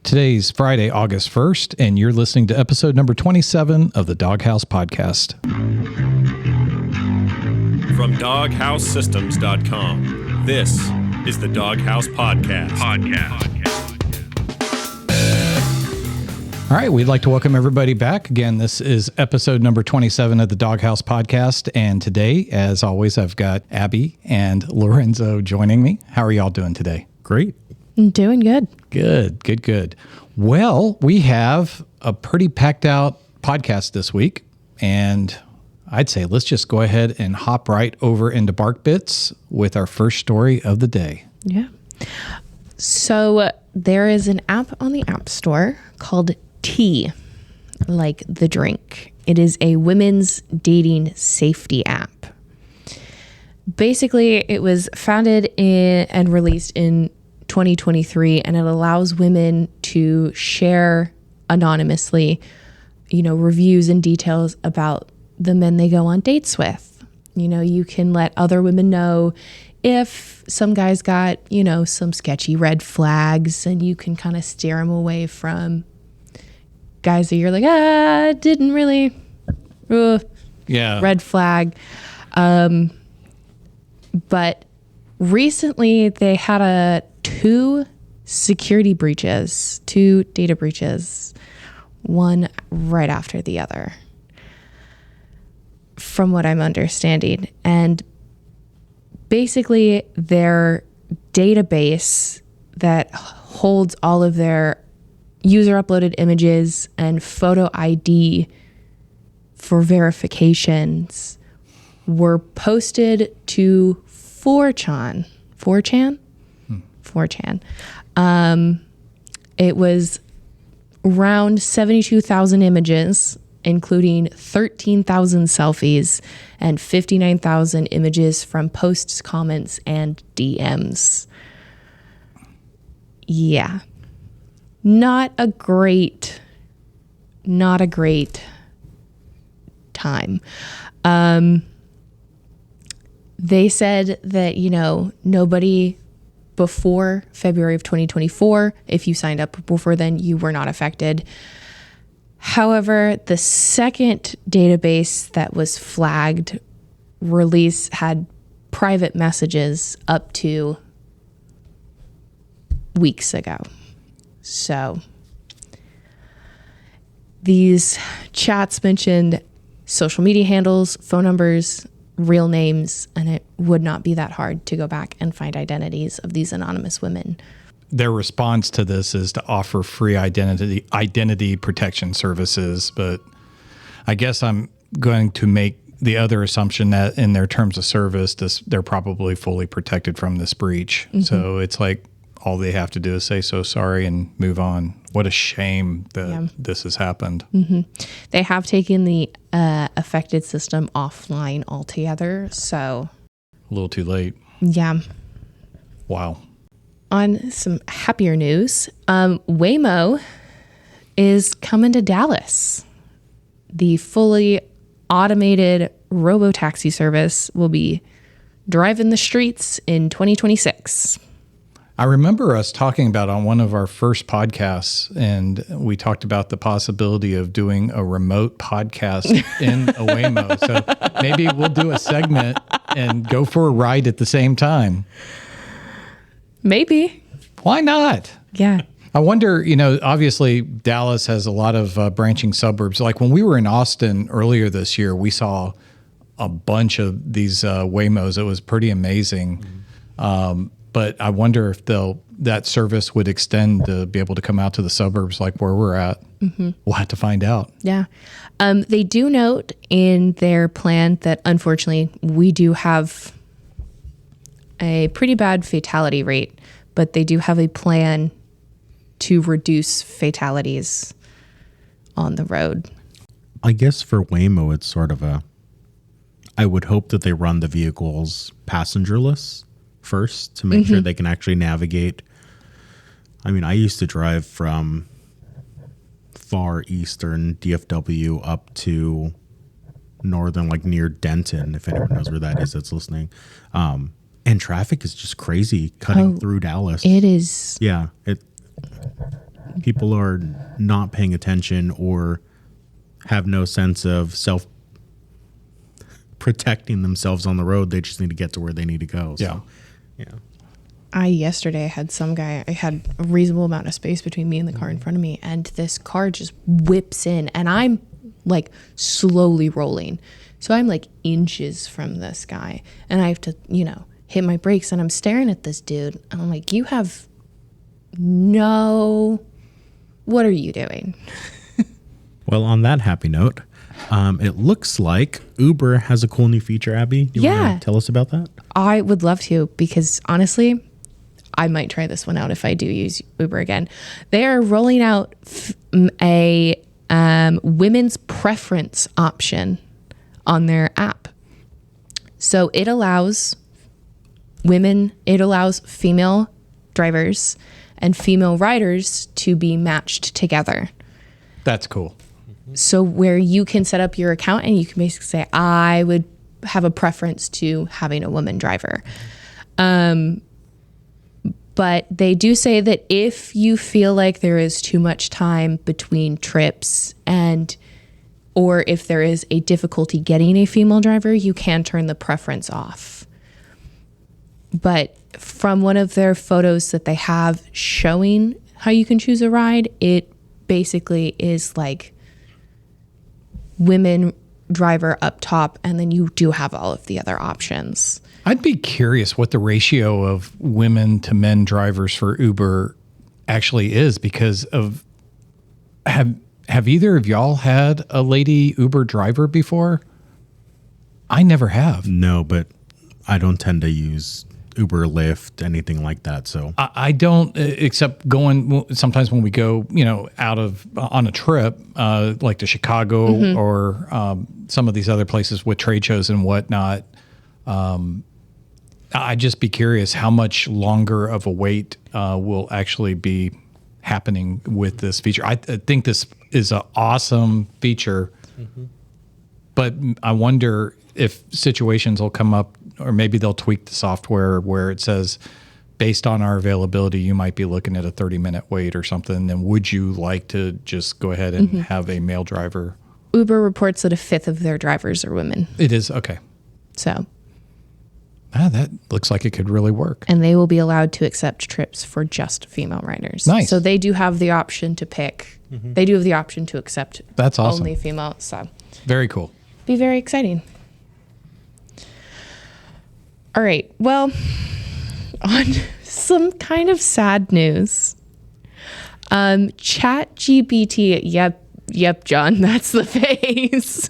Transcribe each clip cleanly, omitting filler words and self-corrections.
Today's Friday, August 1st, and you're listening to episode number 27 of the DogHouse podcast. From DogHouseSystems.com, this is the DogHouse podcast. All right, we'd like to welcome everybody back. Again, this is episode number 27 of the DogHouse podcast, and today, as always, I've got Abby and Lorenzo joining me. How are y'all doing today? Great. Doing good. Good. Well, we have a pretty packed out podcast this week, and I'd say let's just go ahead and hop right over into Bark Bits with our first story of the day. Yeah. So there is an app on the App Store called Tea, like the drink. It is a women's dating safety app. Basically, it was founded and released in 2023, and it allows women to share anonymously, reviews and details about the men they go on dates with. You can let other women know if some guy's got, some sketchy red flags, and you can kind of steer them away from guys that you're like, didn't really, red flag. But recently they had two data breaches, one right after the other, from what I'm understanding. And basically their database that holds all of their user uploaded images and photo ID for verifications were posted to 4chan. 4chan. It was around 72,000 images, including 13,000 selfies and 59,000 images from posts, comments, and DMs. Yeah. Not a great time. They said that, nobody before February of 2024, if you signed up before then, you were not affected. However, the second database that was flagged release had private messages up to weeks ago. So these chats mentioned social media handles, phone numbers, real names, and it would not be that hard to go back and find identities of these anonymous women. Their response to this is to offer free identity protection services, but I guess I'm going to make the other assumption that in their terms of service, they're probably fully protected from this breach. Mm-hmm. So it's like all they have to do is say so sorry and move on. What a shame that this has happened. Mm-hmm. They have taken the affected system offline altogether, so a little too late. Yeah. Wow. On some happier news, Waymo is coming to Dallas. The fully automated Robotaxi service will be driving the streets in 2026. I remember us talking about on one of our first podcasts, and we talked about the possibility of doing a remote podcast in a Waymo. So maybe we'll do a segment and go for a ride at the same time. Maybe. Why not? Yeah. I wonder, obviously Dallas has a lot of branching suburbs. Like when we were in Austin earlier this year, we saw a bunch of these Waymos. It was pretty amazing. But I wonder if that service would extend to be able to come out to the suburbs like where we're at. Mm-hmm. We'll have to find out. Yeah. They do note in their plan that unfortunately we do have a pretty bad fatality rate, but they do have a plan to reduce fatalities on the road. I guess for Waymo, it's sort of I would hope that they run the vehicles passengerless first to make sure they can actually navigate. I mean, I used to drive from far eastern DFW up to northern, like near Denton, if anyone knows where that is that's listening. And traffic is just crazy cutting through Dallas. It is. Yeah. people are not paying attention or have no sense of protecting themselves on the road. They just need to get to where they need to go. So, yeah. Yesterday I had some guy, I had a reasonable amount of space between me and the car in front of me, and this car just whips in, and I'm like slowly rolling. So I'm like inches from this guy, and I have to, hit my brakes, and I'm staring at this dude, and I'm like, what are you doing? Well, on that happy note, it looks like Uber has a cool new feature, Abby. You want to tell us about that? I would love to, because honestly, I might try this one out if I do use Uber again. They are rolling out a women's preference option on their app. So it allows female drivers and female riders to be matched together. That's cool. So where you can set up your account and you can basically say, I would have a preference to having a woman driver. But they do say that if you feel like there is too much time between trips or if there is a difficulty getting a female driver, you can turn the preference off. But from one of their photos that they have showing how you can choose a ride, it basically is like women driver up top, and then you do have all of the other options. I'd be curious what the ratio of women to men drivers for Uber actually is, because have either of y'all had a lady Uber driver before? I never have. No, but I don't tend to use Uber, Lyft, anything like that. So I don't, except going sometimes when we go, on a trip, like to Chicago or some of these other places with trade shows and whatnot. I'd just be curious how much longer of a wait will actually be happening with this feature. I think this is an awesome feature, but I wonder if situations will come up, or maybe they'll tweak the software where it says, based on our availability, you might be looking at a 30-minute wait or something. Then would you like to just go ahead and have a male driver? Uber reports that 1/5 of their drivers are women. It is? Okay. So. That looks like it could really work. And they will be allowed to accept trips for just female riders. Nice. So they do have the option to pick. They do have the option to accept That's awesome. Only female. So very cool. Be very exciting. All right. Well, on some kind of sad news, ChatGPT, yep, John, that's the face.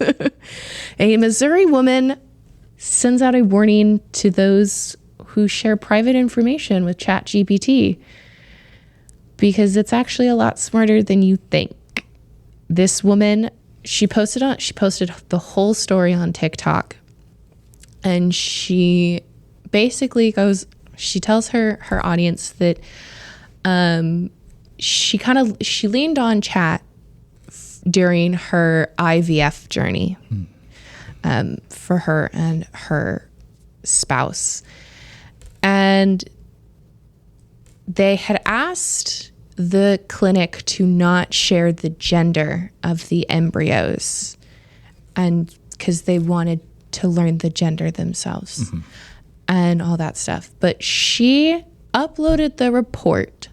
A Missouri woman sends out a warning to those who share private information with ChatGPT, because it's actually a lot smarter than you think. This woman, she posted the whole story on TikTok, and she basically she tells her audience that she leaned on chat during her IVF journey. For her and her spouse. And they had asked the clinic to not share the gender of the embryos, and because they wanted to learn the gender themselves and all that stuff. But she uploaded the report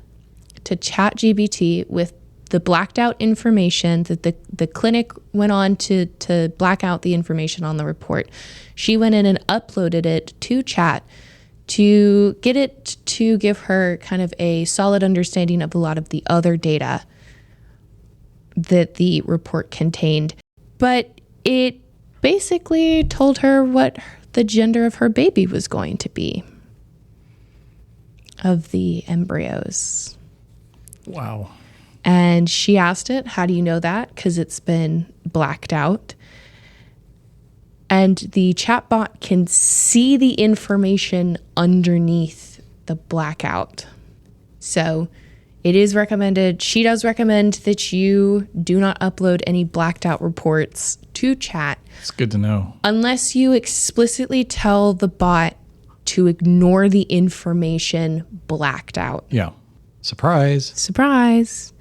to ChatGPT with the blacked out information that the clinic went on to black out the information on the report. She went in and uploaded it to Chat to get it to give her kind of a solid understanding of a lot of the other data that the report contained. But it basically told her what the gender of her baby was going to be, of the embryos. Wow. And she asked it, how do you know that? Because it's been blacked out. And the chatbot can see the information underneath the blackout. So it is recommended. She does recommend that you do not upload any blacked out reports to Chat. It's good to know. Unless you explicitly tell the bot to ignore the information blacked out. Yeah. Surprise. Surprise.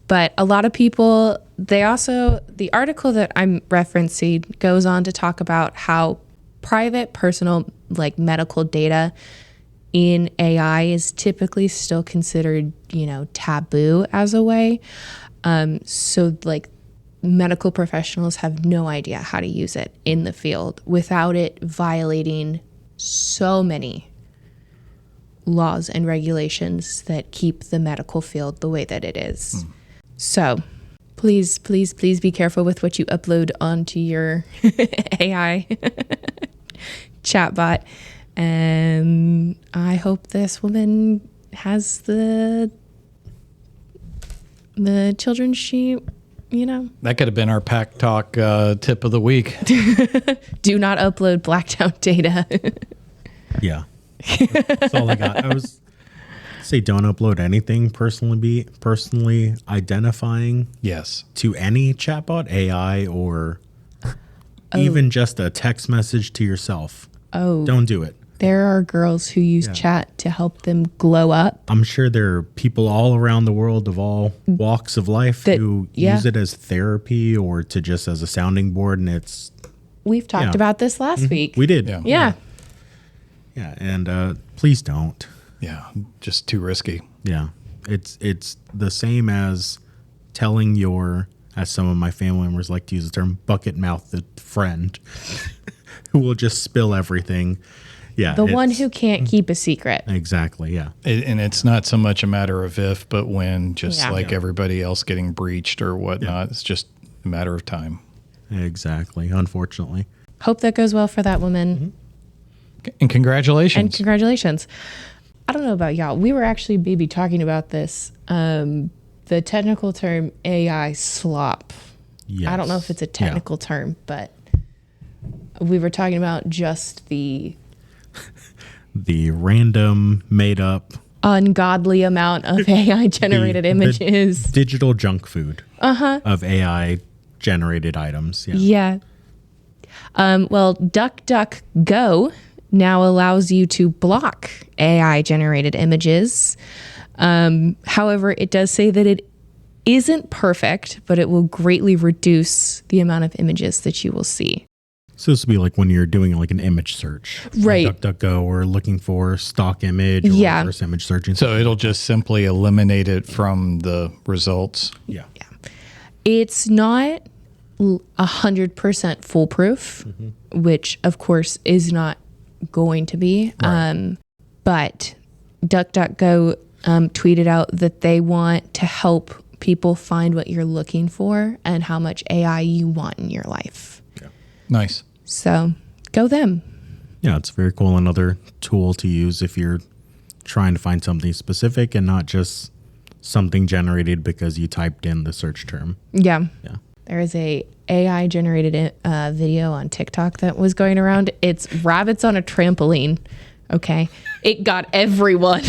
But a lot of people, the article that I'm referencing goes on to talk about how private, personal, like medical data in AI is typically still considered, taboo as a way. So like medical professionals have no idea how to use it in the field without it violating so many laws and regulations that keep the medical field the way that it is. So please be careful with what you upload onto your AI chatbot. And I hope this woman has the children she, That could have been our Pack Talk tip of the week. Do not upload blacked out data. Yeah. That's all I got. I was say don't upload anything personally identifying Yes. to any chatbot, AI, or even just a text message to yourself. Oh, Don't do it. there are girls who use chat to help them glow up. I'm sure there are people all around the world of all walks of life who use it as therapy or to just as a sounding board, and it's We've talked about this last week. we did. Yeah. Yeah, and please don't. Yeah. Just too risky. Yeah. It's the same as telling your, as some of my family members like to use the term, bucket mouthed friend who will just spill everything. Yeah. The one who can't keep a secret. Exactly. Yeah. And it's not so much a matter of if, but when, just Yeah. like everybody else getting breached or whatnot. It's just a matter of time. Exactly. Unfortunately. Hope that goes well for that woman. And congratulations. And congratulations. I don't know about y'all. We were actually maybe talking about this. The technical term AI slop. Yes. I don't know if it's a technical term, but we were talking about just the The random made up ungodly amount of AI generated images. digital junk food of AI generated items. Yeah. Well, DuckDuckGo now allows you to block AI generated images. However, it does say that it isn't perfect, but it will greatly reduce the amount of images that you will see. So this would be like when you're doing like an image search, Right. on DuckDuckGo, or looking for stock image or reverse image searching. So it'll just simply eliminate it from the results. yeah. It's not 100% foolproof, which of course is not going to be. Right. But DuckDuckGo tweeted out that they want to help people find what you're looking for and how much AI you want in your life. Nice. So go them. Yeah, it's very cool. Another tool to use if you're trying to find something specific and not just something generated because you typed in the search term. Yeah. Yeah. There is a AI generated video on TikTok that was going around. It's rabbits on a trampoline. Okay. It got everyone.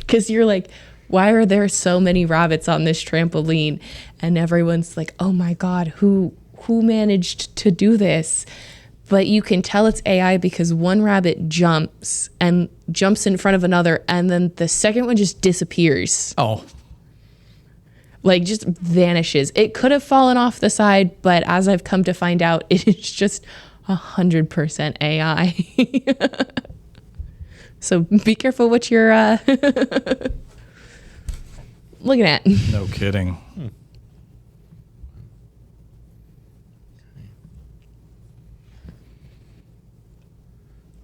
Because you're like, why are there so many rabbits on this trampoline? And everyone's like, oh my God, who managed to do this? But you can tell it's AI because one rabbit jumps in front of another, and then the second one just disappears. Oh, Like just vanishes. It could have fallen off the side, but as I've come to find out, it is just 100% AI. So be careful what you're looking at. no kidding.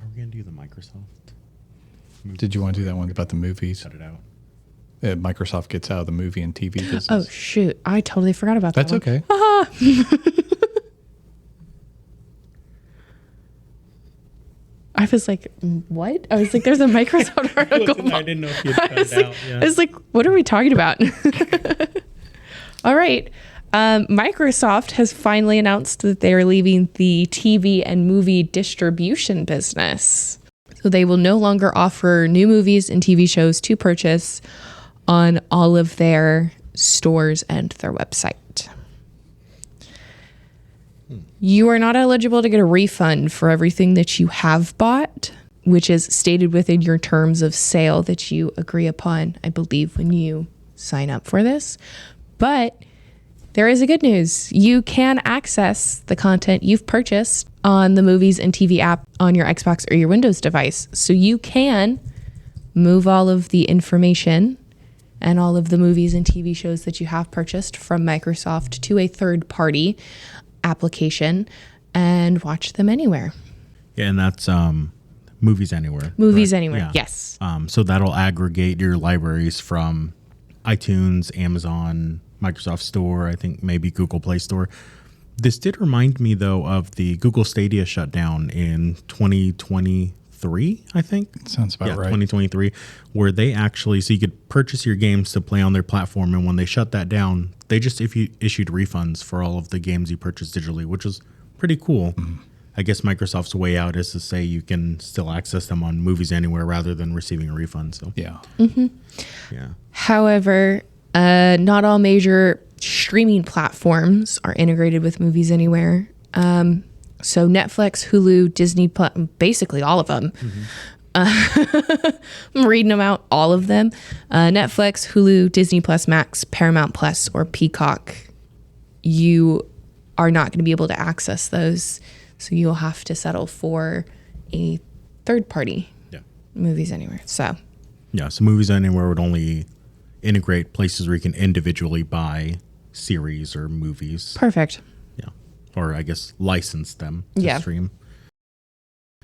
Are we going to do the Microsoft? Did you want to do that one about the movies? Cut it out. Microsoft gets out of the movie and TV business. Oh shoot! I totally forgot about that. That's one. okay. I was like, what? I was like, there's a Microsoft article. I didn't know if you cut I was it like, out. Yeah. I was like, what are we talking about? All right. Microsoft has finally announced that they are leaving the TV and movie distribution business. So they will no longer offer new movies and TV shows to purchase on all of their stores and their website. You are not eligible to get a refund for everything that you have bought, which is stated within your terms of sale that you agree upon, I believe, when you sign up for this. But there is a good news. You can access the content you've purchased on the Movies and TV app on your Xbox or your Windows device. So you can move all of the information and all of the movies and TV shows that you have purchased from Microsoft to a third-party application and watch them anywhere. Yeah, and that's Movies Anywhere. Movies correct? Anywhere, Yeah. yes. So that'll aggregate your libraries from iTunes, Amazon, Microsoft Store, I think maybe Google Play Store. This did remind me, though, of the Google Stadia shutdown in 2023, I think. Sounds about right. 2023, where they actually, so you could purchase your games to play on their platform, and when they shut that down, they just issued refunds for all of the games you purchased digitally, which was pretty cool. Mm-hmm. I guess Microsoft's way out is to say you can still access them on Movies Anywhere rather than receiving a refund. So yeah. Mm-hmm. Yeah. However, not all major streaming platforms are integrated with Movies Anywhere. So Netflix, Hulu, Disney, basically all of them. Mm-hmm. I'm reading them out, all of them. Netflix, Hulu, Disney Plus, Max, Paramount Plus, or Peacock. You are not going to be able to access those. So you'll have to settle for a third party Movies Anywhere. So Movies Anywhere would only integrate places where you can individually buy series or movies. Perfect. Yeah. Or I guess license them to stream.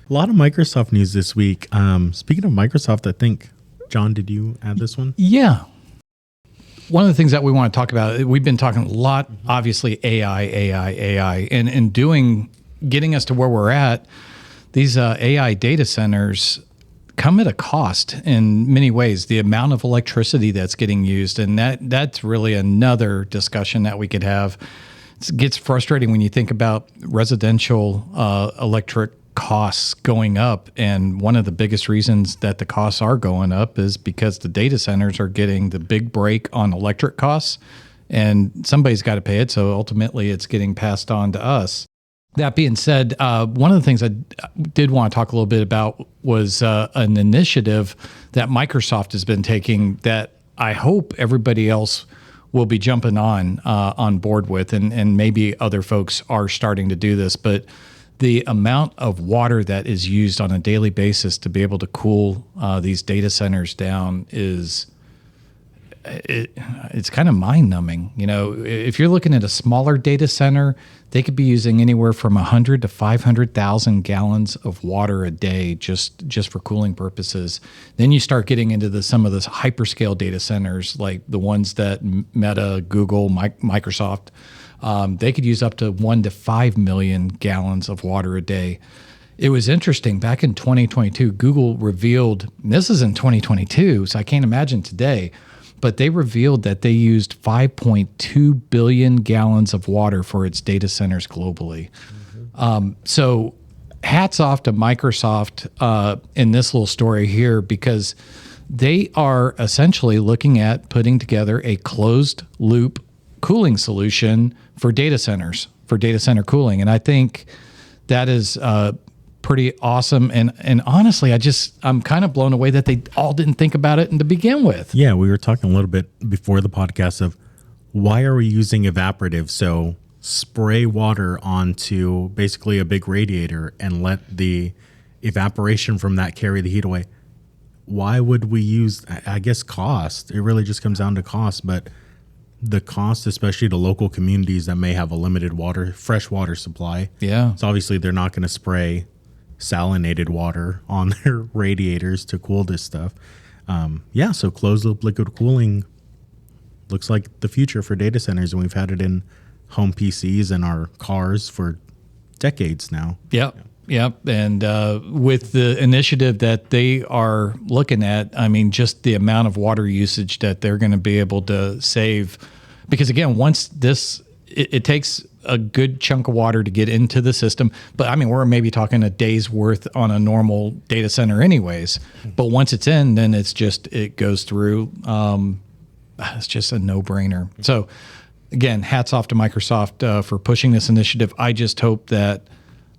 A lot of Microsoft news this week. Speaking of Microsoft, I think, John, did you add this one? Yeah. One of the things that we want to talk about, we've been talking a lot, obviously AI, and getting us to where we're at, these AI data centers come at a cost in many ways. The amount of electricity that's getting used, and that's really another discussion that we could have. It gets frustrating when you think about residential electric costs going up, and one of the biggest reasons that the costs are going up is because the data centers are getting the big break on electric costs, and somebody's got to pay it, so ultimately it's getting passed on to us. That being said, one of the things I did want to talk a little bit about was an initiative that Microsoft has been taking that I hope everybody else will be jumping on board with, and maybe other folks are starting to do this, but the amount of water that is used on a daily basis to be able to cool these data centers down it's kind of mind-numbing. You know, if you're looking at a smaller data center, they could be using anywhere from 100 to 500,000 gallons of water a day just for cooling purposes. Then you start getting into some of the hyperscale data centers, like the ones that Meta, Google, Microsoft, they could use up to 1 to 5 million gallons of water a day. It was interesting. Back in 2022, Google revealed, and this is in 2022, so I can't imagine today, but they revealed that they used 5.2 billion gallons of water for its data centers globally. Mm-hmm. So hats off to Microsoft in this little story here, because they are essentially looking at putting together a closed loop cooling solution for data centers, for data center cooling. And I think that is pretty awesome. And honestly, I'm kind of blown away that they all didn't think about it to begin with. Yeah, we were talking a little bit before the podcast of why are we using evaporative? So spray water onto basically a big radiator and let the evaporation from that carry the heat away. Why would we use, I guess, cost? It really just comes down to cost, but the cost, especially to local communities that may have a limited fresh water supply. Yeah. So obviously they're not going to spray salinated water on their radiators to cool this stuff. So closed loop liquid cooling looks like the future for data centers, and we've had it in home PCs and our cars for decades now. Yep. And with the initiative that they are looking at, I mean, just the amount of water usage that they're going to be able to save, because again, once it takes a good chunk of water to get into the system. But I mean, we're maybe talking a day's worth on a normal data center anyways. But once it's in, then it goes through. It's just a no-brainer. So again, hats off to Microsoft for pushing this initiative. I just hope that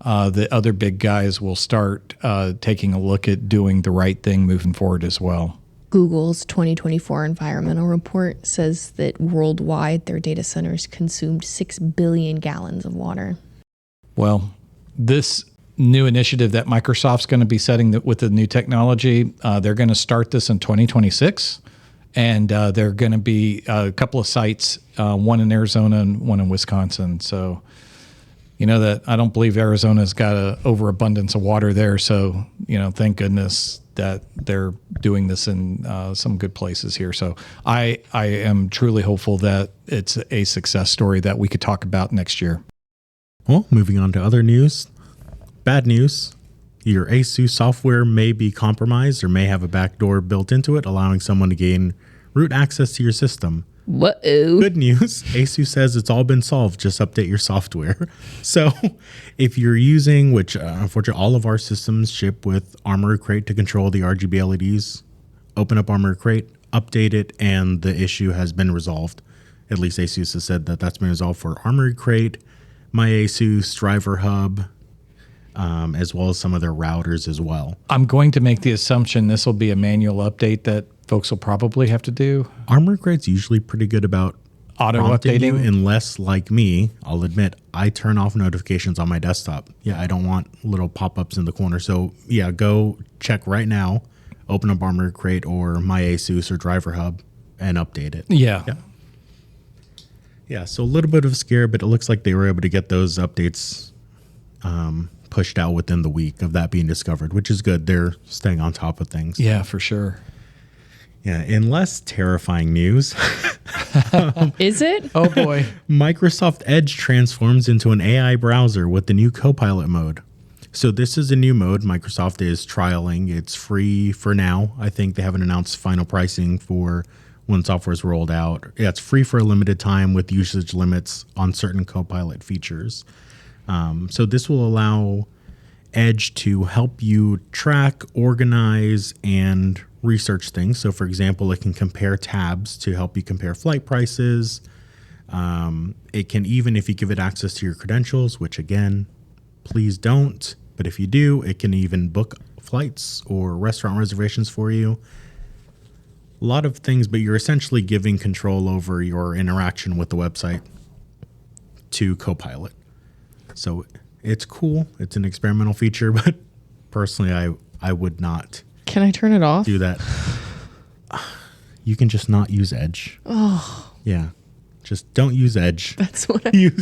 the other big guys will start taking a look at doing the right thing moving forward as well. Google's 2024 environmental report says that worldwide their data centers consumed 6 billion gallons of water. Well, this new initiative that Microsoft's going to be setting with the new technology, they're going to start this in 2026. And they're going to be a couple of sites, one in Arizona and one in Wisconsin. So, you know that I don't believe Arizona's got an overabundance of water there. So, you know, thank goodness that they're doing this in some good places here. So I am truly hopeful that it's a success story that we could talk about next year. Well, moving on to other news. Bad news. Your ASUS software may be compromised or may have a backdoor built into it, allowing someone to gain root access to your system. Whoa. Good news. ASUS says it's all been solved. Just update your software. So if you're using, which unfortunately all of our systems ship with Armor Crate to control the RGB LEDs, open up Armor Crate, update it, and the issue has been resolved. At least ASUS has said that that's been resolved for Armor Crate, My ASUS, Driver Hub, as well as some of their routers as well. I'm going to make the assumption this will be a manual update that folks will probably have to do. Armor Crate's usually pretty good about Auto prompting you, updating. unless, like me, I'll admit, I turn off notifications on my desktop. Yeah, I don't want little pop-ups in the corner. So yeah, go check right now, open up Armor Crate or My ASUS or Driver Hub and update it. Yeah. Yeah, so a little bit of a scare, but it looks like they were able to get those updates pushed out within the week of that being discovered, which is good. They're staying on top of things. Yeah, for sure. Yeah, in less terrifying news, Is it? Oh boy. Microsoft Edge transforms into an AI browser with the new Copilot mode. So this is a new mode Microsoft is trialing. It's free for now. I think they haven't announced final pricing for when software is rolled out. Yeah, it's free for a limited time with usage limits on certain Copilot features. So this will allow Edge to help you track, organize, and research things. So for example, it can compare tabs to help you compare flight prices. It can, even if you give it access to your credentials, which again, please don't. But if you do, it can even book flights or restaurant reservations for you. A lot of things, but you're essentially giving control over your interaction with the website to Copilot. So it's cool. It's an experimental feature, but personally, I would not Can I turn it off? do that. You can just not use Edge. Oh, Yeah. Just don't use Edge. that's what I Use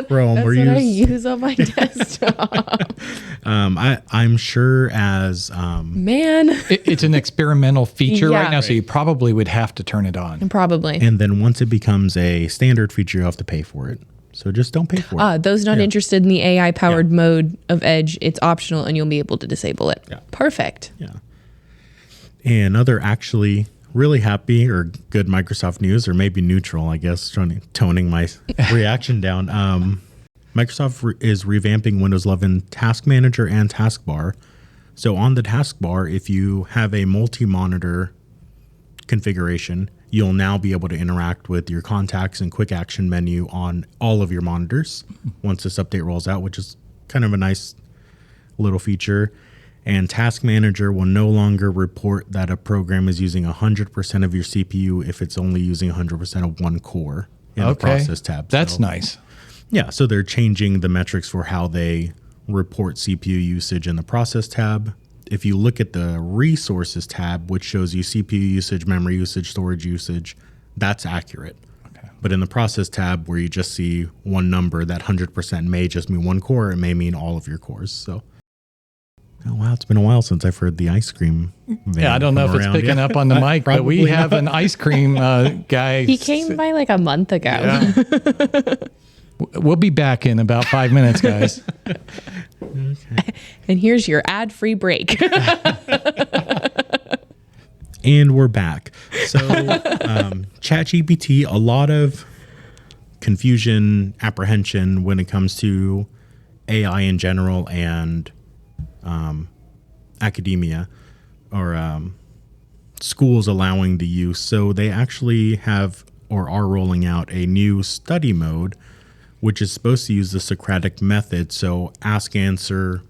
Chrome that's or what I use. use on my desktop. I'm sure as Man, It's an experimental feature Yeah. right now, so you probably would have to turn it on. probably. and then once it becomes a standard feature, you have to pay for it. So just don't pay for it. Those not Yeah. interested in the AI powered mode of Edge, it's optional and you'll be able to disable it. Yeah. Perfect. Yeah. And other actually really happy or good Microsoft news, or maybe neutral, I guess, toning my reaction down. Microsoft is revamping Windows 11 Task Manager and Taskbar. So on the taskbar, if you have a multi-monitor configuration, you'll now be able to interact with your contacts and quick action menu on all of your monitors once this update rolls out, which is kind of a nice little feature. And Task Manager will no longer report that a program is using 100% of your CPU if it's only using 100% of one core in the process tab. That's So- nice. Yeah, so they're changing the metrics for how they report CPU usage in the process tab. If you look at the resources tab, which shows you CPU usage, memory usage, storage usage, that's accurate. Okay. But in the process tab, where you just see one number, that 100% may just mean one core. It may mean all of your cores. So, oh wow, it's been a while since I've heard the ice cream van Yeah, I don't know if come it's around. picking Yeah. up on the mic, but we Probably have not. an ice cream guy. He came by like a month ago. Yeah. We'll be back in about 5 minutes, guys. And here's your ad free break. And we're back. So, ChatGPT, a lot of confusion, apprehension when it comes to AI in general and academia or schools allowing the use. So they actually have or are rolling out a new study mode, which is supposed to use the Socratic method. So ask, answer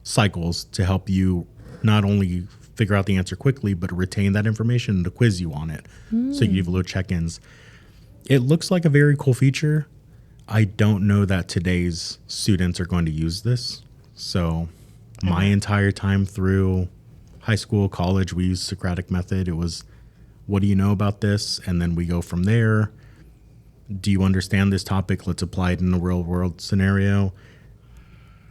cycles to help you not only figure out the answer quickly, but retain that information to quiz you on it. So you give little check-ins. It looks like a very cool feature. I don't know that today's students are going to use this. So my entire time through high school, college, we used Socratic method. It was, what do you know about this? And then we go from there. Do you understand this topic? Let's apply it in a real world scenario.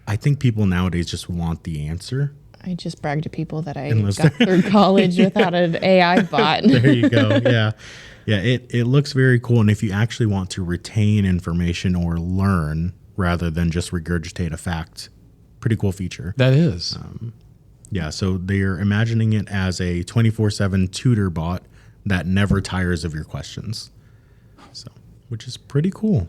I think people nowadays just want the answer. I just bragged to people that I got through college without an AI bot. There you go. Yeah. Yeah, it looks very cool. And if you actually want to retain information or learn rather than just regurgitate a fact, pretty cool feature. That is. Yeah, so they're imagining it as a 24/7 tutor bot that never tires of your questions. So, which is pretty cool.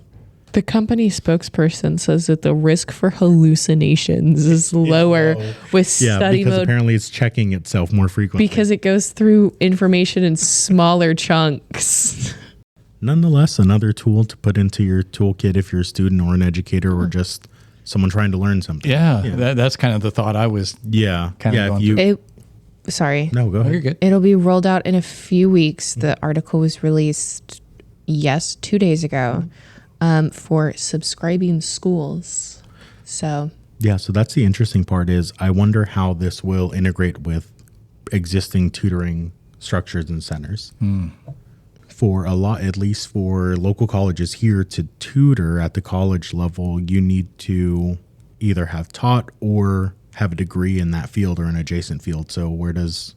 The company spokesperson says that the risk for hallucinations is lower with study because mode apparently it's checking itself more frequently. because it goes through information in smaller chunks. Nonetheless, another tool to put into your toolkit if you're a student or an educator or just someone trying to learn something. Yeah. That's kind of the thought I was Yeah. kind of going If you, Sorry. no, go Oh, ahead. you're good. It'll be rolled out in a few weeks. The article was released, 2 days ago, for subscribing schools. So Yeah, so that's the interesting part is I wonder how this will integrate with existing tutoring structures and centers. For a lot, at least for local colleges here to tutor at the college level, you need to either have taught or have a degree in that field or an adjacent field. So where does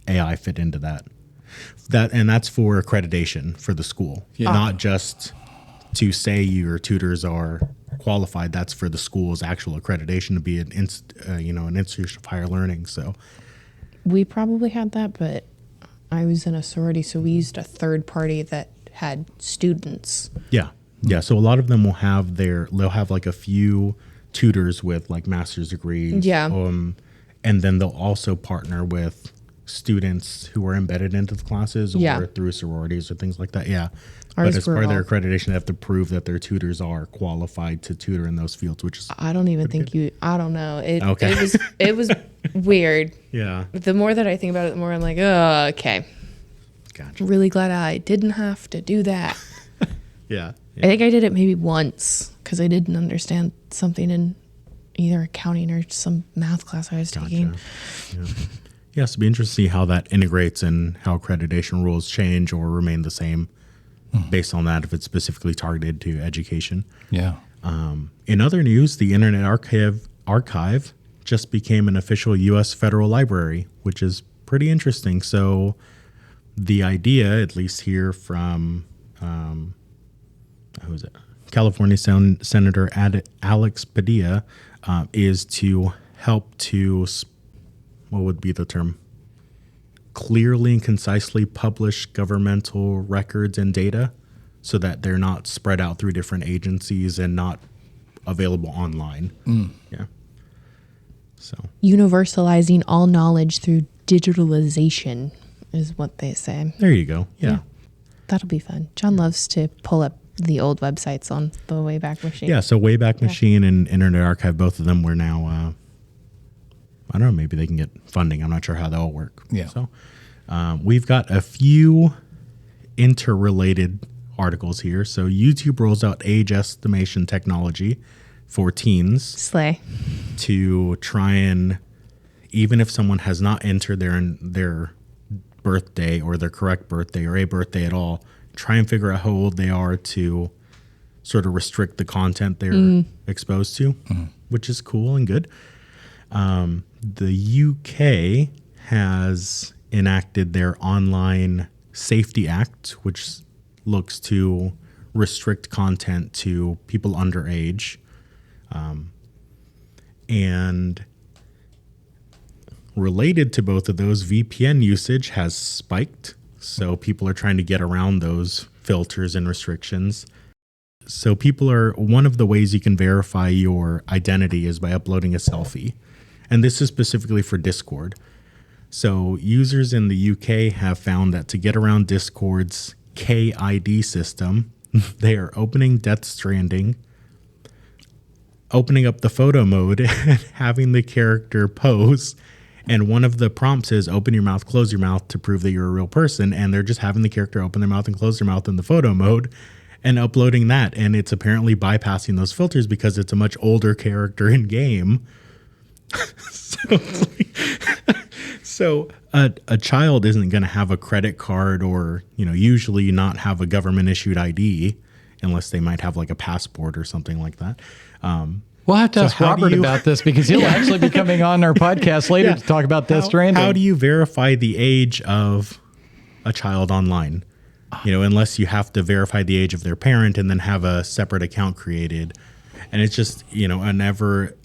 AI fit into that? That's for accreditation for the school, not just to say your tutors are qualified. That's for the school's actual accreditation to be an institution of higher learning. So we probably had that, but I was in a sorority, so we used a third party that had students. yeah. So a lot of them will have they'll have like a few tutors with like master's degrees. Yeah. And then they'll also partner with students who are embedded into the classes or through sororities or things like that. Yeah. Ours but as were part of their all- accreditation, they have to prove that their tutors are qualified to tutor in those fields, which is I don't even think I don't know. Okay. It was weird. yeah. The more that I think about it, the more I'm like, oh, okay. Gotcha. Really glad I didn't have to do that. Yeah. I think I did it maybe once because I didn't understand something in either accounting or some math class I was taking. Yeah. Yeah, so it'll be interesting to see how that integrates and how accreditation rules change or remain the same based on that if it's specifically targeted to education. Yeah. In other news, the Internet Archive just became an official U.S. federal library, which is pretty interesting. So the idea, at least here from who is it? California Senator Alex Padilla, is to help to, what would be the term? Clearly and concisely publish governmental records and data so that they're not spread out through different agencies and not available online. Yeah. So Universalizing all knowledge through digitalization is what they say. there you go. Yeah. That'll be fun. John loves to pull up the old websites on the Wayback Machine. Yeah. So Wayback Machine and Internet Archive, both of them were now, I don't know, maybe they can get funding. I'm not sure how that'll work. Yeah. So we've got a few interrelated articles here. So YouTube rolls out age estimation technology for teens Slay. to try and, even if someone has not entered their birthday or their correct birthday or a birthday at all, try and figure out how old they are to sort of restrict the content they're exposed to, which is cool and good. The UK has enacted their Online Safety Act, which looks to restrict content to people underage. And related to both of those, VPN usage has spiked. So people are trying to get around those filters and restrictions. So one of the ways you can verify your identity is by uploading a selfie. And this is specifically for Discord. So users in the UK have found that to get around Discord's KID system, they are opening Death Stranding, opening up the photo mode and having the character pose And one of the prompts is open your mouth, close your mouth to prove that you're a real person. And they're just having the character open their mouth and close their mouth in the photo mode and uploading that. And it's apparently bypassing those filters because it's a much older character in game. So a child isn't going to have a credit card or, usually not have a government issued ID unless they might have like a passport or something like that. We'll have to ask Robert about this because he'll actually be coming on our podcast later to talk about this. How do you verify the age of a child online? Unless you have to verify the age of their parent and then have a separate account created. And it's just, an ever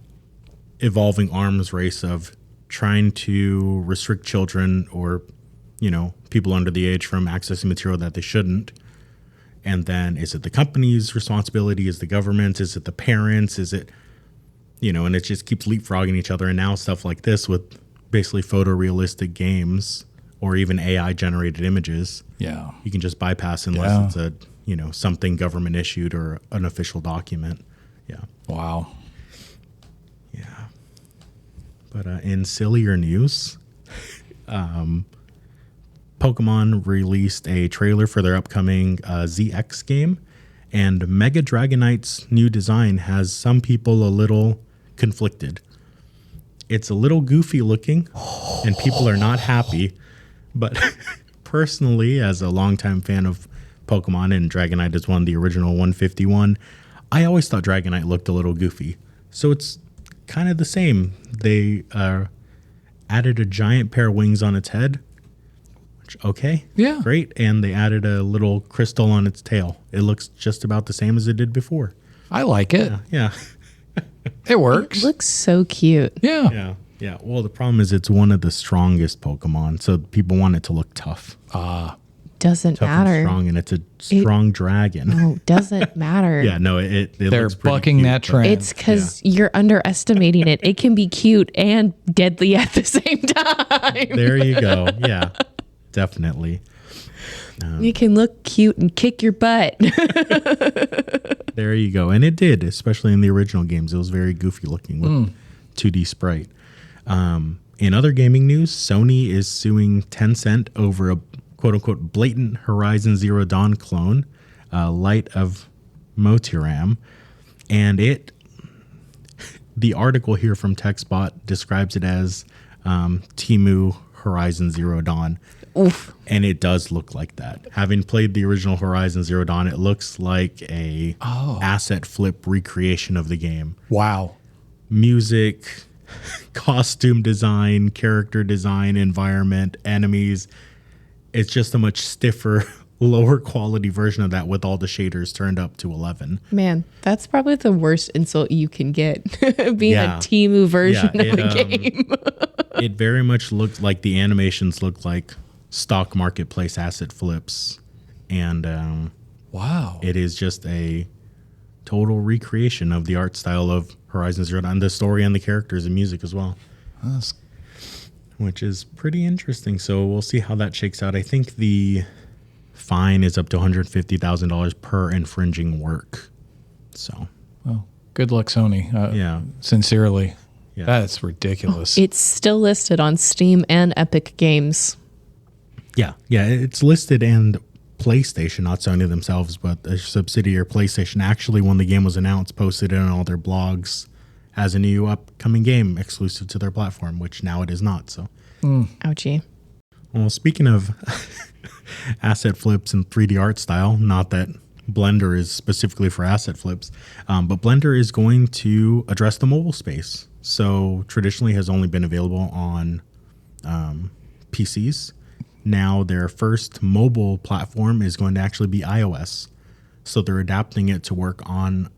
evolving arms race of trying to restrict children or, people under the age from accessing material that they shouldn't. And then is it the company's responsibility? Is the government? Is it the parents? Is it, and it just keeps leapfrogging each other. And now stuff like this with basically photorealistic games or even AI generated images. Yeah. You can just bypass unless it's a, something government issued or an official document. Yeah. Wow. Yeah. But in sillier news, Pokemon released a trailer for their upcoming ZX game, and Mega Dragonite's new design has some people a little conflicted. It's a little goofy looking, and people are not happy. But personally, as a longtime fan of Pokemon, and Dragonite is one of the original 151, I always thought Dragonite looked a little goofy. So it's kind of the same. They added a giant pair of wings on its head. Okay. Yeah. Great. And they added a little crystal on its tail. It looks just about the same as it did before. I like it. Yeah. It works. It looks so cute. Yeah. Yeah. Yeah. Well, the problem is it's one of the strongest Pokemon, so people want it to look tough. Doesn't Tough matter. and strong, and it's a strong dragon. No, doesn't matter. Yeah. No, it They're looks pretty bucking cute, that but- trend. It's because you're underestimating it. It can be cute and deadly at the same time. There you go. Yeah. Definitely. You can look cute and kick your butt. There you go. And it did, especially in the original games. It was very goofy looking with 2D sprite. In other gaming news, Sony is suing Tencent over a quote-unquote blatant Horizon Zero Dawn clone, Light of Motiram. And the article here from TechSpot describes it as Temu Horizon Zero Dawn. Oof. And it does look like that. Having played the original Horizon Zero Dawn, it looks like a asset flip recreation of the game. Wow. Music, costume design, character design, environment, enemies. It's just a much stiffer, lower quality version of that with all the shaders turned up to 11. Man, that's probably the worst insult you can get. Being Yeah. a Temu version of a it, game. It very much looked like the animations looked like stock marketplace asset flips. And Wow. it is just a total recreation of the art style of Horizon Zero Dawn, the story and the characters and music as well. That's- Which is pretty interesting. So we'll see how that shakes out. I think the fine is up to $150,000 per infringing work. So, well, good luck, Sony. yeah. Sincerely. Yeah. That's ridiculous. It's still listed on Steam and Epic Games. Yeah. Yeah. It's listed, and PlayStation, not Sony themselves, but a subsidiary PlayStation, actually, when the game was announced, posted it on all their blogs as a new upcoming game exclusive to their platform, which now it is not. So, Ouchie. well, speaking of asset flips and 3D art style, not that Blender is specifically for asset flips, but Blender is going to address the mobile space. So traditionally has only been available on PCs. Now their first mobile platform is going to actually be iOS. So they're adapting it to work on,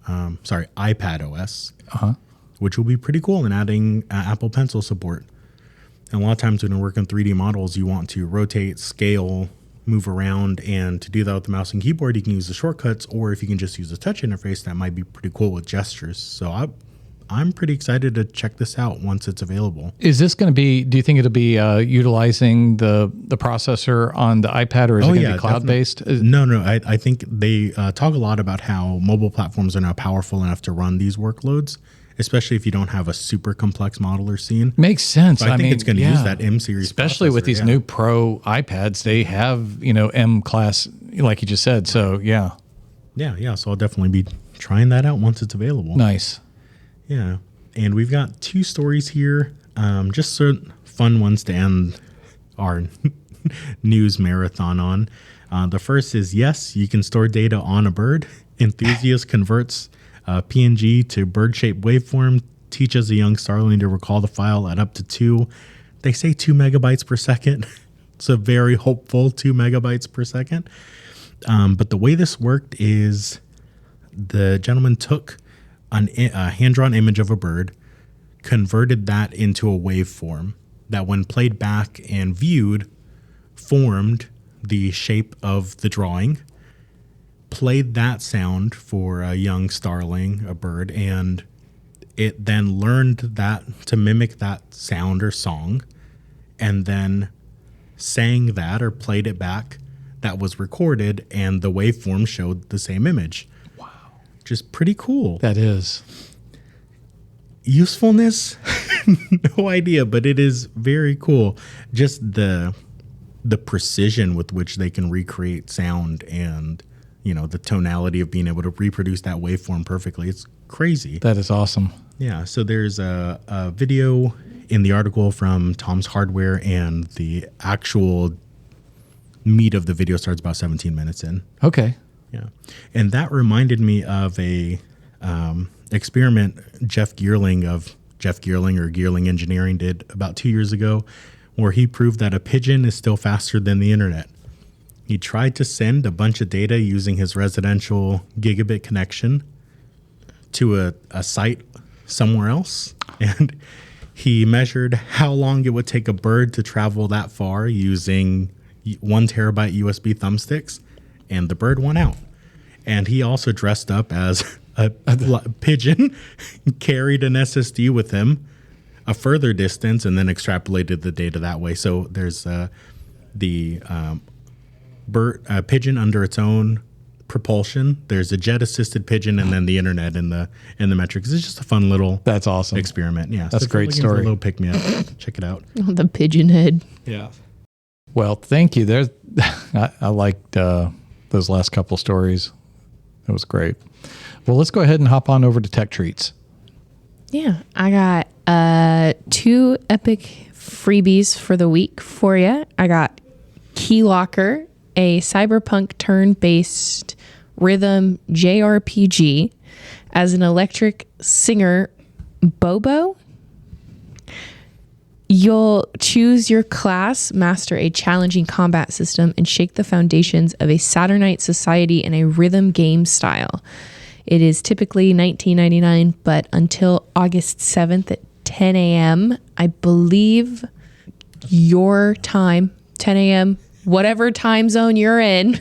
iPad OS, which will be pretty cool, and adding Apple Pencil support. And a lot of times when you work on 3D models, you want to rotate, scale, move around, and to do that with the mouse and keyboard, you can use the shortcuts, or if you can just use the touch interface, that might be pretty cool with gestures. So I'm pretty excited to check this out once it's available. Is this going to be, do you think it'll be utilizing the processor on the iPad, or is it going to be cloud-based? No. I think they talk a lot about how mobile platforms are now powerful enough to run these workloads, especially if you don't have a super complex model or scene. Makes sense. So I think it's going to use that M series, especially with these new Pro iPads. They have M class, like you just said. So yeah. So I'll definitely be trying that out once it's available. Nice. Yeah, and we've got 2 stories here, just sort of fun ones to end our news marathon on. The first is, yes, you can store data on a bird. Enthusiast converts PNG to bird-shaped waveform, teaches a young starling to recall the file at up to 2. They say 2 megabytes per second. It's a very hopeful 2 megabytes per second. But the way this worked is the gentleman took a hand-drawn image of a bird, converted that into a waveform that when played back and viewed, formed the shape of the drawing, played that sound for a young starling, a bird, and it then learned that to mimic that sound or song, and then sang that or played it back that was recorded, and the waveform showed the same image. Wow. Just pretty cool. That is. Usefulness? No idea, but it is very cool. Just the precision with which they can recreate sound and, the tonality of being able to reproduce that waveform perfectly. It's crazy. That is awesome. Yeah, so there's a video in the article from Tom's Hardware, and the actual meat of the video starts about 17 minutes in. Okay. Yeah, and that reminded me of a experiment Jeff Geerling or Geerling Engineering did about 2 years ago, where he proved that a pigeon is still faster than the internet. He tried to send a bunch of data using his residential gigabit connection to a site somewhere else, and he measured how long it would take a bird to travel that far using 1 terabyte USB thumbsticks, and the bird won out. And he also dressed up as a pigeon, carried an SSD with him a further distance, and then extrapolated the data that way. So there's the pigeon under its own propulsion. There's a jet-assisted pigeon, and then the internet in the metrics. It's just a fun little that's awesome experiment. Yeah, that's a great story. For a little pick me up. Check it out. The pigeon head. Yeah. Well, thank you. There's I liked those last couple stories. It was great. Well, let's go ahead and hop on over to Tech Treats. Yeah, I got 2 epic freebies for the week for you. I got Key Locker, a cyberpunk turn-based rhythm JRPG as an electric singer, Bobo. You'll choose your class, master a challenging combat system, and shake the foundations of a Saturnite society in a rhythm game style. It is typically $19.99, but until August 7th at 10 a.m., I believe your time, 10 a.m., whatever time zone you're in.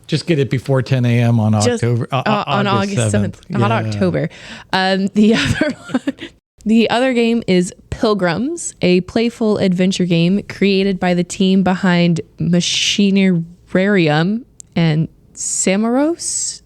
Just get it before 10 a.m. on October. On August 7th, not Yeah. October. The other game is Pilgrims, a playful adventure game created by the team behind Machinarium and Samaros.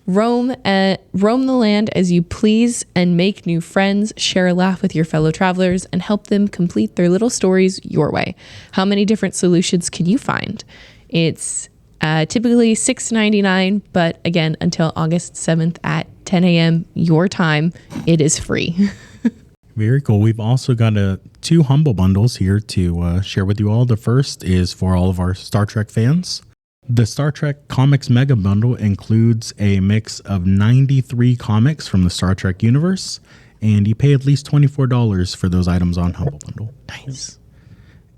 Roam the land as you please and make new friends, share a laugh with your fellow travelers, and help them complete their little stories your way. How many different solutions can you find? It's typically $6.99, but again, until August 7th at 10 a.m. your time, it is free. Very cool. We've also got 2 Humble Bundles here to share with you all. The first is for all of our Star Trek fans. The Star Trek Comics Mega Bundle includes a mix of 93 comics from the Star Trek universe, and you pay at least $24 for those items on Humble Bundle. Nice.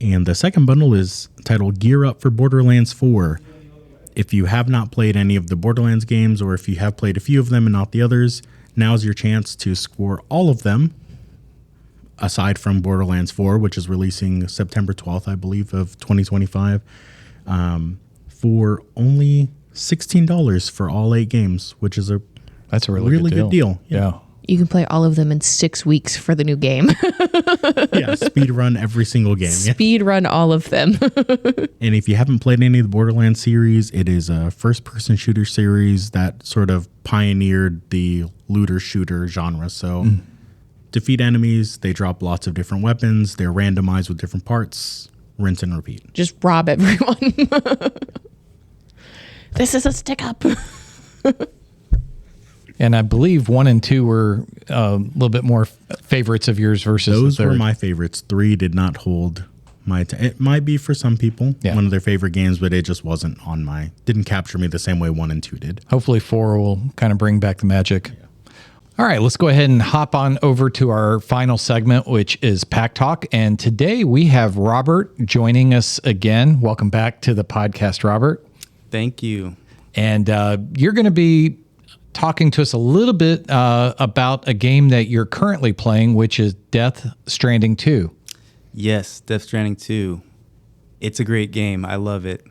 And the second bundle is titled Gear Up for Borderlands 4. If you have not played any of the Borderlands games, or if you have played a few of them and not the others, now's your chance to score all of them, aside from Borderlands 4, which is releasing September 12th, I believe, of 2025, for only $16 for all 8 games, which is That's a really good deal. Yeah. You can play all of them in 6 weeks for the new game. Yeah, speed run every single game. Yeah. Speed run all of them. And if you haven't played any of the Borderlands series, it is a first-person shooter series that sort of pioneered the looter-shooter genre. So defeat enemies, they drop lots of different weapons, they're randomized with different parts, rinse and repeat. Just rob everyone. This is a stick-up. And I believe 1 and 2 were a little bit more favorites of yours versus Those the third. were my favorites. 3 did not hold my it might be for some people one of their favorite games, but it just wasn't on my didn't capture me the same way 1 and 2 did. Hopefully 4 will kind of bring back the magic. Yeah. All right, let's go ahead and hop on over to our final segment, which is Pack Talk. And today we have Robert joining us again. Welcome back to the podcast, Robert. Thank you. And you're going to be talking to us a little bit about a game that you're currently playing, which is Death Stranding 2. Yes, Death Stranding 2. It's a great game. I love it.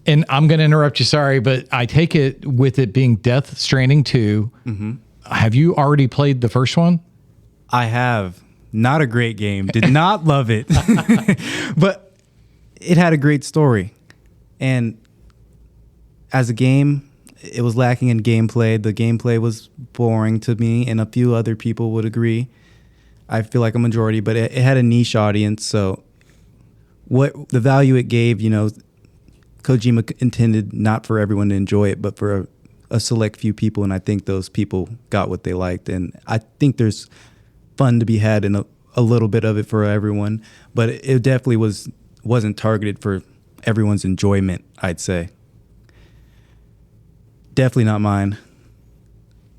And I'm going to interrupt you, sorry, but I take it with it being Death Stranding 2, have you already played the first one? I have. Not a great game. Did not love it. But it had a great story. And as a game, it was lacking in gameplay. The gameplay was boring to me, and a few other people would agree. I feel like a majority, but it had a niche audience. So what the value it gave, Kojima intended not for everyone to enjoy it, but for a select few people. And I think those people got what they liked. And I think there's fun to be had in a little bit of it for everyone, but it definitely wasn't targeted for everyone's enjoyment, I'd say. Definitely not mine,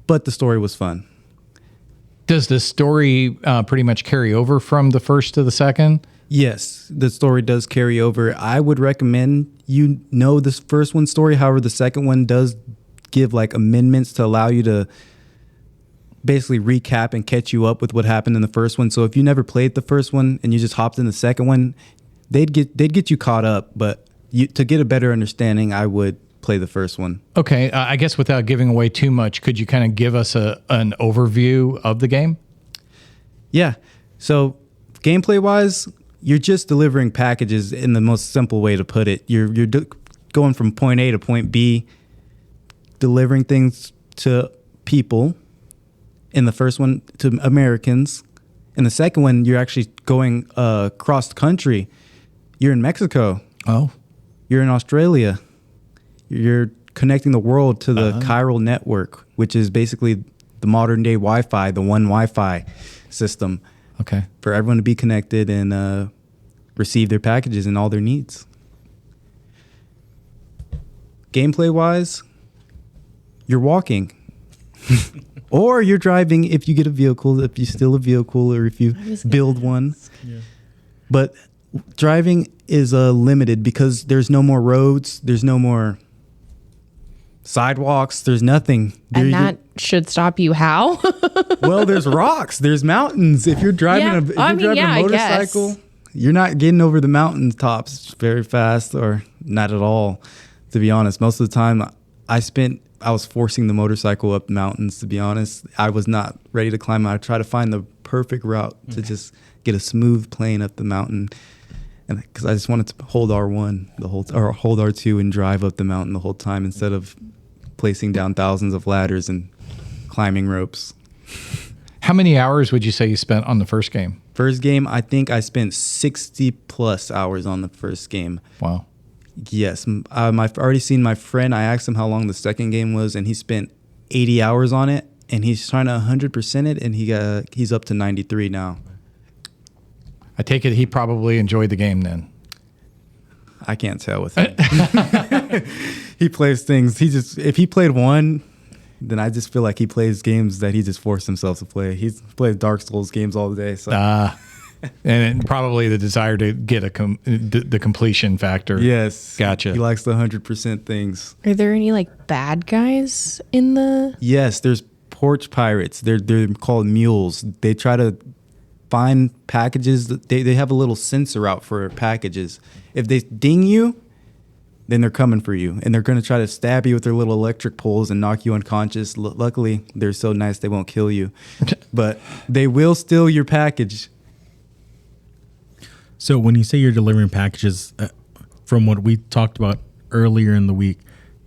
but the story was fun. Does the story pretty much carry over from the first to the second? Yes, the story does carry over. I would recommend this first one's story. However, the second one does give like amendments to allow you to basically recap and catch you up with what happened in the first one. So if you never played the first one and you just hopped in the second one, they'd get you caught up. But to get a better understanding, I would play the first one. Okay, I guess without giving away too much, could you kind of give us an overview of the game? Yeah. So gameplay wise, you're just delivering packages in the most simple way to put it. You're going from point A to point B, delivering things to people. In the first one, to Americans. In the second one, you're actually going across the country. You're in Mexico. Oh. You're in Australia. You're connecting the world to the chiral network, which is basically the modern day Wi-Fi, the one Wi-Fi system. Okay. For everyone to be connected and receive their packages and all their needs. Gameplay wise, you're walking. Or you're driving if you get a vehicle, if you steal a vehicle or if you build one. Yeah. But driving is limited because there's no more roads, there's no more sidewalks, there's nothing. And that should stop you how? Well, there's rocks, there's mountains. If you're driving a motorcycle, you're not getting over the mountain tops very fast or not at all, to be honest. Most of the time I was forcing the motorcycle up mountains, to be honest. I was not ready to climb. I tried to find the perfect route to just get a smooth plane up the mountain. And because I just wanted to hold R1 or hold R2 and drive up the mountain the whole time instead of placing down thousands of ladders and climbing ropes. How many hours would you say you spent on the first game? First game, I think I spent 60 plus hours on the first game. Wow. Yes. I've already seen my friend. I asked him how long the second game was, and he spent 80 hours on it, and he's trying to 100% it, and he's up to 93 now. I take it he probably enjoyed the game then. I can't tell with him. He plays things. If he played one, then I just feel like he plays games that he just forced himself to play. He's played Dark Souls games all day. So. And probably the desire to get the completion factor. Yes. Gotcha. He likes the 100% things. Are there any like bad guys in the... Yes, there's porch pirates. They're called mules. They try to find packages. They have a little sensor out for packages. If they ding you, then they're coming for you, and they're going to try to stab you with their little electric poles and knock you unconscious. Luckily, they're so nice they won't kill you, but they will steal your package. So when you say you're delivering packages, from what we talked about earlier in the week,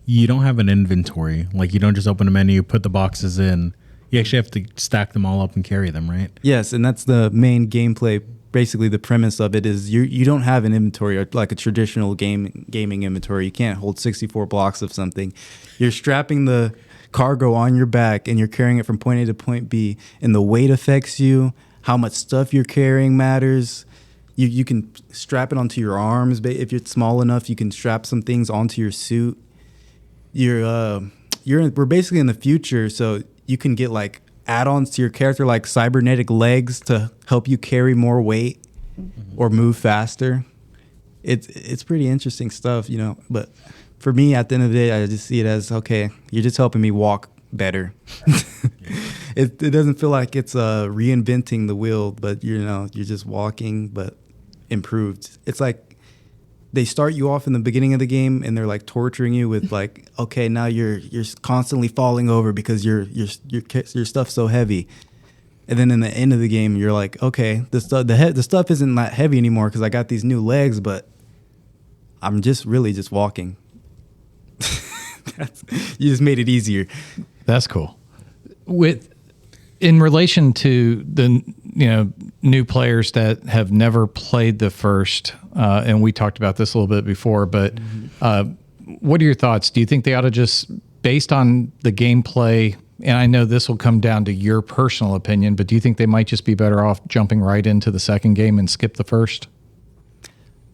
you don't have an inventory. Like, you don't just open a menu, put the boxes in. You actually have to stack them all up and carry them, right? Yes, and that's the main gameplay. Basically, the premise of it is you don't have an inventory like a traditional gaming inventory. You can't hold 64 blocks of something. You're strapping the cargo on your back, and you're carrying it from point A to point B, and the weight affects you. How much stuff you're carrying matters. You can strap it onto your arms. If you're small enough, you can strap some things onto your suit. We're basically in the future, so you can get like add-ons to your character, like cybernetic legs to help you carry more weight or move faster. It's pretty interesting stuff, But for me, at the end of the day, I just see it as, okay, you're just helping me walk better. It doesn't feel like it's reinventing the wheel, but you're just walking, but improved. It's like they start you off in the beginning of the game, and they're like torturing you with like, okay, now you're constantly falling over because your stuff's so heavy. And then in the end of the game, you're like, okay, the stuff isn't that heavy anymore because I got these new legs, but I'm just really just walking. You just made it easier. That's cool. In relation to the new players that have never played the first, and we talked about this a little bit before, but what are your thoughts? Do you think they ought to just, based on the gameplay, and I know this will come down to your personal opinion, but do you think they might just be better off jumping right into the second game and skip the first?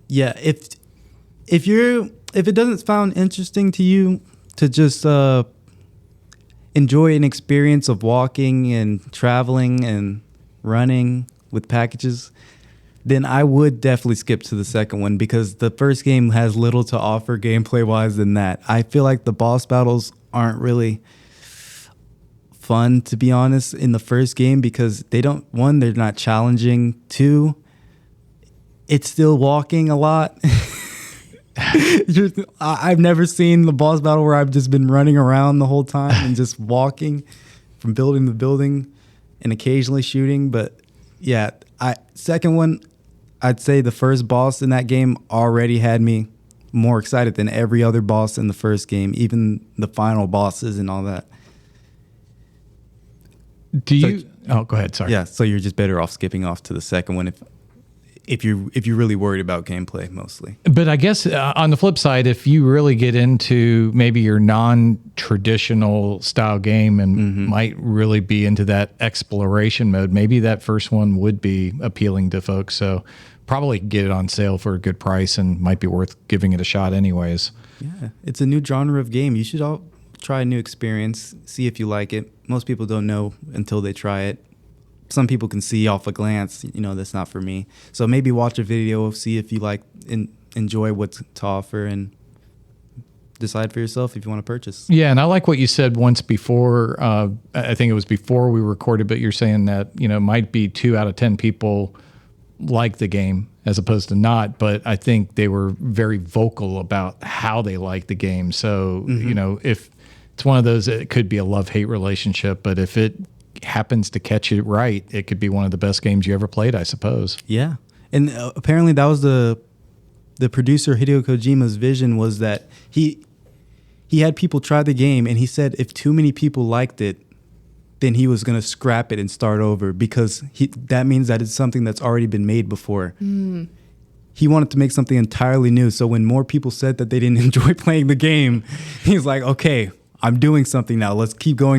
Yeah, if it doesn't sound interesting to you to just enjoy an experience of walking and traveling and running with packages, then I would definitely skip to the second one, because the first game has little to offer gameplay-wise than that. I feel like the boss battles aren't really fun, to be honest, in the first game, because they're not challenging. Two, it's still walking a lot. I've never seen the boss battle where I've just been running around the whole time and just walking from building to building and occasionally shooting. But yeah, second one, I'd say the first boss in that game already had me more excited than every other boss in the first game, even the final bosses and all that. Go ahead. Sorry. Yeah, so you're just better off skipping off to the second one if you're really worried about gameplay mostly. But I guess on the flip side, if you really get into maybe your non-traditional style game and might really be into that exploration mode, maybe that first one would be appealing to folks. So probably get it on sale for a good price and might be worth giving it a shot anyways. Yeah, it's a new genre of game. You should all try a new experience, see if you like it. Most people don't know until they try it. Some people can see off a glance, that's not for me. So maybe watch a video, see if you like and enjoy what's to offer, and decide for yourself if you want to purchase. Yeah, and I like what you said once before. I think it was before we recorded, but you're saying that, might be 2 out of 10 people like the game as opposed to not. But I think they were very vocal about how they like the game. So, if it's one of those, it could be a love-hate relationship, but if it happens to catch it right, it could be one of the best games you ever played, I suppose. Yeah. And apparently that was the producer Hideo Kojima's vision, was that he had people try the game, and he said if too many people liked it, then he was going to scrap it and start over, because that means that it's something that's already been made before. He wanted to make something entirely new. So when more people said that they didn't enjoy playing the game, he's like, okay, I'm doing something now. Let's keep going